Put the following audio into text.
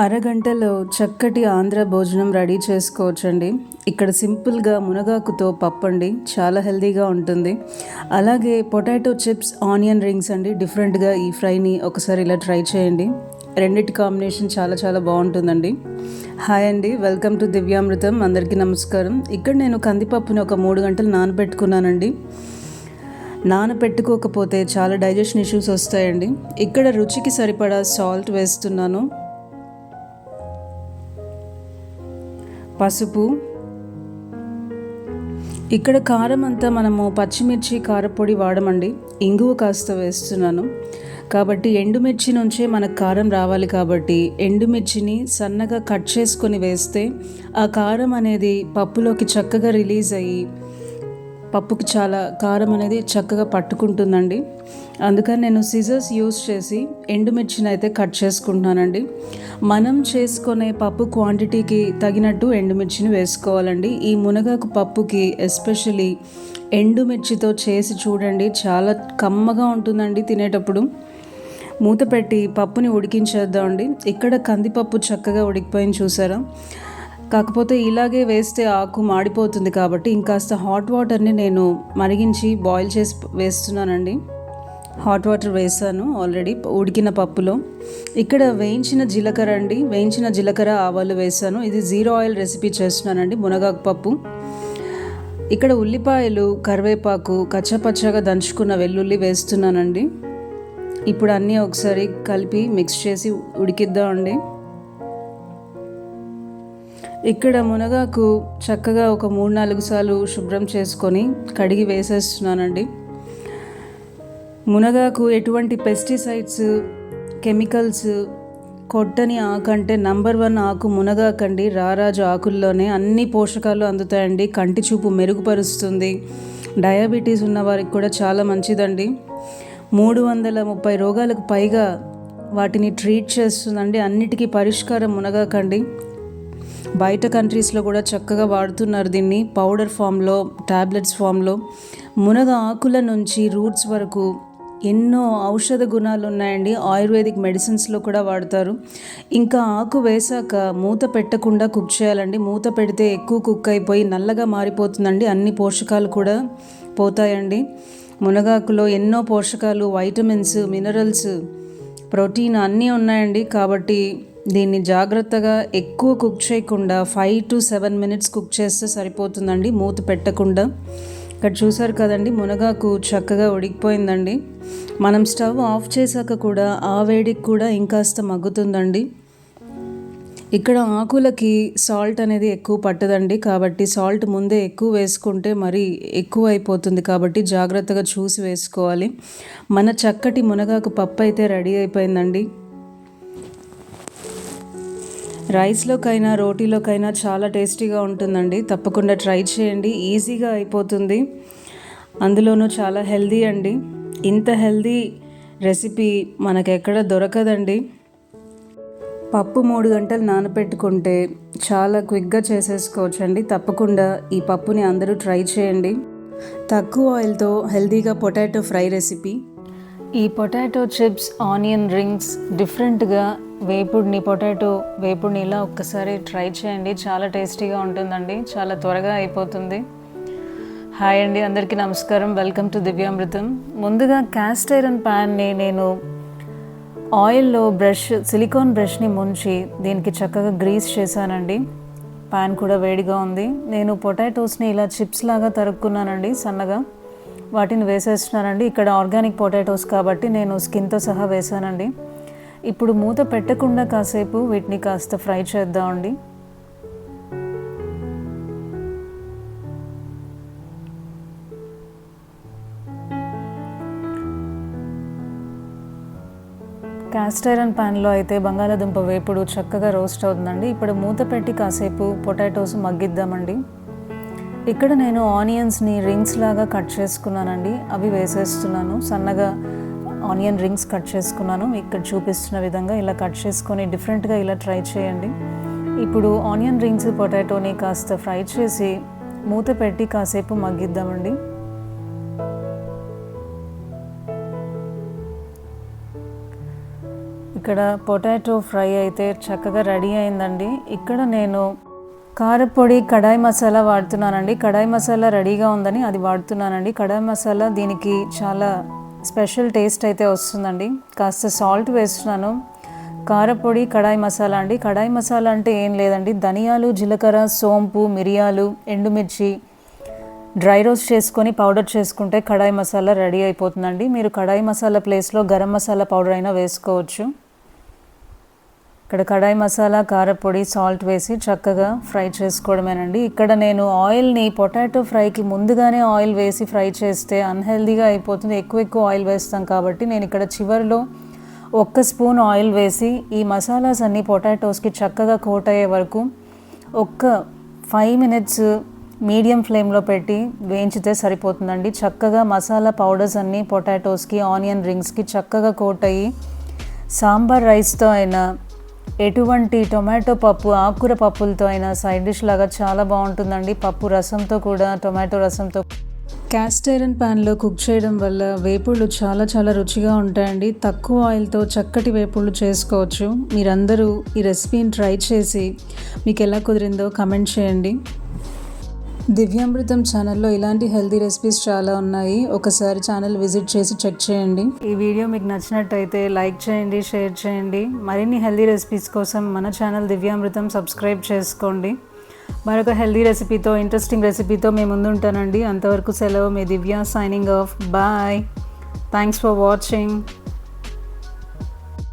అరగంటలో చక్కటి ఆంధ్ర భోజనం రెడీ చేసుకోవచ్చండి. ఇక్కడ సింపుల్గా మునగాకుతో పప్పు అండి, చాలా హెల్తీగా ఉంటుంది. అలాగే పొటాటో చిప్స్, ఆనియన్ రింగ్స్ అండి. డిఫరెంట్గా ఈ ఫ్రైని ఒకసారి ఇలా ట్రై చేయండి. రెండిటి కాంబినేషన్ చాలా చాలా బాగుంటుందండి. హాయ్ అండి, వెల్కమ్ టు దివ్యామృతం. అందరికీ నమస్కారం. ఇక్కడ నేను కందిపప్పుని ఒక 3 గంటలు నానబెట్టుకున్నానండి. నానబెట్టుకోకపోతే చాలా డైజెషన్ ఇష్యూస్ వస్తాయండి. ఇక్కడ రుచికి సరిపడా సాల్ట్ వేస్తున్నాను, పసుపు. ఇక్కడ కారం అంతా మనము పచ్చిమిర్చి కారపొడి వాడమండి, ఇంగువ కాస్త వేస్తున్నాను. కాబట్టి ఎండుమిర్చి నుంచే మనకు కారం రావాలి కాబట్టి ఎండుమిర్చిని సన్నగా కట్ చేసుకొని వేస్తే ఆ కారం అనేది పప్పులోకి చక్కగా రిలీజ్ అయ్యి పప్పుకి చాలా కారం అనేది చక్కగా పట్టుకుంటుందండి. అందుకని నేను సిజర్స్ యూస్ చేసి ఎండుమిర్చిని అయితే కట్ చేసుకుంటున్నానండి. మనం చేసుకునే పప్పు క్వాంటిటీకి తగినట్టు ఎండుమిర్చిని వేసుకోవాలండి. ఈ మునగాకు పప్పుకి ఎస్పెషలీ ఎండుమిర్చితో చేసి చూడండి, చాలా కమ్మగా ఉంటుందండి తినేటప్పుడు. మూత పెట్టి పప్పుని ఉడికించేద్దామండి. ఇక్కడ కందిపప్పు చక్కగా ఉడికిపోయింది చూసారా. కాకపోతే ఇలాగే వేస్తే ఆకు మాడిపోతుంది కాబట్టి ఇంకాస్త హాట్ వాటర్ని నేను మరిగించి బాయిల్ చేసి వేస్తున్నానండి. హాట్ వాటర్ వేసాను ఆల్రెడీ ఉడికిన పప్పులో. ఇక్కడ వేయించిన జీలకర్ర అండి, వేయించిన జీలకర్ర ఆవాలు వేసాను. ఇది 0 ఆయిల్ రెసిపీ చేస్తున్నానండి, మునగాకు పప్పు. ఇక్కడ ఉల్లిపాయలు, కరివేపాకు, కచ్చపచ్చగా దంచుకున్న వెల్లుల్లి వేస్తున్నానండి. ఇప్పుడు అన్నీ ఒకసారి కలిపి మిక్స్ చేసి ఉడికిద్దామండి. ఇక్కడ మునగాకు చక్కగా ఒక 3-4 సార్లు శుభ్రం చేసుకొని కడిగి వేసేస్తున్నానండి. మునగాకు ఎటువంటి పెస్టిసైడ్స్, కెమికల్స్ కొట్టని ఆకు అంటే నంబర్ 1 ఆకు మునగాకండి. రారాజు ఆకుల్లోనే అన్ని పోషకాలు అందుతాయండి. కంటి చూపు మెరుగుపరుస్తుంది. డయాబెటీస్ ఉన్న వారికి కూడా చాలా మంచిదండి. 330 రోగాలకు పైగా వాటిని ట్రీట్ చేస్తుందండి. అన్నిటికీ పరిష్కారం మునగాకండి. బయట కంట్రీస్లో కూడా చక్కగా వాడుతున్నారు దీన్ని, పౌడర్ ఫామ్లో, ట్యాబ్లెట్స్ ఫామ్లో. మునగ ఆకుల నుంచి రూట్స్ వరకు ఎన్నో ఔషధ గుణాలు ఉన్నాయండి. ఆయుర్వేదిక్ మెడిసిన్స్లో కూడా వాడతారు. ఇంకా ఆకు వేసాక మూత పెట్టకుండా కుక్ చేయాలండి. మూత పెడితే ఎక్కువ కుక్ అయిపోయి నల్లగా మారిపోతుందండి. అన్ని పోషకాలు కూడా పోతాయండి. మునగాకులో ఎన్నో పోషకాలు, వైటమిన్స్, మినరల్స్, ప్రోటీన్ అన్నీ ఉన్నాయండి. కాబట్టి దీన్ని జాగ్రత్తగా ఎక్కువ కుక్ చేయకుండా 5 to 7 minutes కుక్ చేస్తే సరిపోతుందండి, మూత పెట్టకుండా. ఇక్కడ చూసారు కదండి, మునగాకు చక్కగా ఉడికిపోయిందండి. మనం స్టవ్ ఆఫ్ చేశాక కూడా ఆ వేడికి కూడా ఇంకాస్త మగ్గుతుందండి. ఇక్కడ ఆకులకి సాల్ట్ అనేది ఎక్కువ పట్టదండి, కాబట్టి సాల్ట్ ముందే ఎక్కువ వేసుకుంటే మరీ ఎక్కువ అయిపోతుంది. కాబట్టి జాగ్రత్తగా చూసి వేసుకోవాలి. మన చక్కటి మునగాకు పప్పు అయితే రెడీ అయిపోయిందండి. రైస్లోకైనా రోటీలోకైనా చాలా టేస్టీగా ఉంటుందండి. తప్పకుండా ట్రై చేయండి, ఈజీగా అయిపోతుంది. అందులోనూ చాలా హెల్దీ అండి. ఇంత హెల్దీ రెసిపీ మనకెక్కడ దొరకదండి. పప్పు 3 గంటలు నానబెట్టుకుంటే చాలా క్విక్గా చేసేసుకోవచ్చండి. తప్పకుండా ఈ పప్పుని అందరూ ట్రై చేయండి. తక్కువ ఆయిల్తో హెల్దీగా పొటాటో ఫ్రై రెసిపీ. ఈ పొటాటో చిప్స్, ఆనియన్ రింగ్స్ డిఫరెంట్గా పొటాటో వేపుడిని ఇలా ఒక్కసారి ట్రై చేయండి. చాలా టేస్టీగా ఉంటుందండి, చాలా త్వరగా అయిపోతుంది. హాయ్ అండి, అందరికీ నమస్కారం. Welcome to Divyamrutham. ముందుగా క్యాస్ట్ ఐరన్ ప్యాన్ని నేను ఆయిల్లో సిలికాన్ బ్రష్ని ముంచి దీనికి చక్కగా గ్రీస్ చేశానండి. ప్యాన్ కూడా వేడిగా ఉంది. నేను పొటాటోస్ని ఇలా చిప్స్ లాగా తరుక్కున్నానండి సన్నగా. వాటిని వేసేస్తున్నానండి. ఇక్కడ ఆర్గానిక్ పొటాటోస్ కాబట్టి నేను స్కిన్తో సహా వేసానండి. ఇప్పుడు మూత పెట్టకుండా కాసేపు వీటిని కాస్త ఫ్రై చేద్దామండి. క్యాస్ట్ ఐరన్ ప్యాన్లో అయితే బంగాళాదుంప వేపుడు చక్కగా రోస్ట్ అవుతుందండి. ఇప్పుడు మూత పెట్టి కాసేపు పొటాటోస్ మగ్గిద్దామండి. ఇక్కడ నేను ఆనియన్స్ని రింగ్స్ లాగా కట్ చేసుకున్నానండి, అవి వేసేస్తున్నాను. సన్నగా ఆనియన్ రింగ్స్ కట్ చేసుకున్నాను. ఇక్కడ చూపిస్తున్న విధంగా ఇలా కట్ చేసుకొని డిఫరెంట్గా ఇలా ట్రై చేయండి. ఇప్పుడు ఆనియన్ రింగ్స్, పొటాటోని కాస్త ఫ్రై చేసి మూత పెట్టి కాసేపు మగ్గిద్దామండి. ఇక్కడ పొటాటో ఫ్రై అయితే చక్కగా రెడీ అయిందండి. ఇక్కడ నేను కారపొడి కడాయి మసాలా వాడుతున్నానండి. కడాయి మసాలా రెడీగా ఉందని అది వాడుతున్నానండి. కడాయి మసాలా దీనికి చాలా స్పెషల్ టేస్ట్ అయితే వస్తుందండి. కాస్త సాల్ట్ వేస్తున్నాను. కారపొడి కడాయి మసాలా అండి. కడాయి మసాలా అంటే ఏం లేదండి, ధనియాలు, జీలకర్ర, సోంపు, మిరియాలు, ఎండుమిర్చి డ్రై రోస్ట్ చేసుకొని పౌడర్ చేసుకుంటే కడాయి మసాలా రెడీ అయిపోతుందండి. మీరు కడాయి మసాలా ప్లేస్లో గరం మసాలా పౌడర్ అయినా వేసుకోవచ్చు. ఇక్కడ కడాయి మసాలా, కారపొడి, సాల్ట్ వేసి చక్కగా ఫ్రై చేసుకోవడమేనండి. ఇక్కడ నేను ఆయిల్ని పొటాటో ఫ్రైకి ముందుగానే ఆయిల్ వేసి ఫ్రై చేస్తే అన్హెల్దీగా అయిపోతుంది. ఎక్కువ ఆయిల్ వేస్తాం కాబట్టి నేను ఇక్కడ చివరిలో 1 స్పూన్ ఆయిల్ వేసి ఈ మసాలాస్ అన్నీ పొటాటోస్కి చక్కగా కోట్ అయ్యే వరకు 5 మినిట్స్ మీడియం ఫ్లేమ్లో పెట్టి వేయించితే సరిపోతుందండి. చక్కగా మసాలా పౌడర్స్ అన్నీ పొటాటోస్కి, ఆనియన్ రింగ్స్కి చక్కగా కోట్ అయ్యి సాంబార్ రైస్తో అయినా, ఎటువంటి టొమాటో పప్పు, ఆకుకూర పప్పులతో అయినా సైడ్ డిష్ లాగా చాలా బాగుంటుందండి. పప్పు రసంతో కూడా, టొమాటో రసంతో. క్యాస్ట్ ఐరన్ ప్యాన్లో కుక్ చేయడం వల్ల వేపుళ్ళు చాలా రుచిగా ఉంటాయండి. తక్కువ ఆయిల్తో చక్కటి వేపుళ్ళు చేసుకోవచ్చు. మీరందరూ ఈ రెసిపీని ట్రై చేసి మీకు ఎలా కుదిరిందో కమెంట్ చేయండి. దివ్యామృతం ఛానల్లో ఇలాంటి హెల్తీ రెసిపీస్ చాలా ఉన్నాయి. ఒకసారి ఛానల్ విజిట్ చేసి చెక్ చేయండి. ఈ వీడియో మీకు నచ్చినట్టయితే లైక్ చేయండి, షేర్ చేయండి. మరిన్ని హెల్తీ రెసిపీస్ కోసం మన ఛానల్ దివ్యామృతం సబ్స్క్రైబ్ చేసుకోండి. మరొక హెల్తీ రెసిపీతో, ఇంట్రెస్టింగ్ రెసిపీతో మేము ముందుంటానండి. అంతవరకు సెలవు. మీ Divya signing off. Bye. Thanks for watching.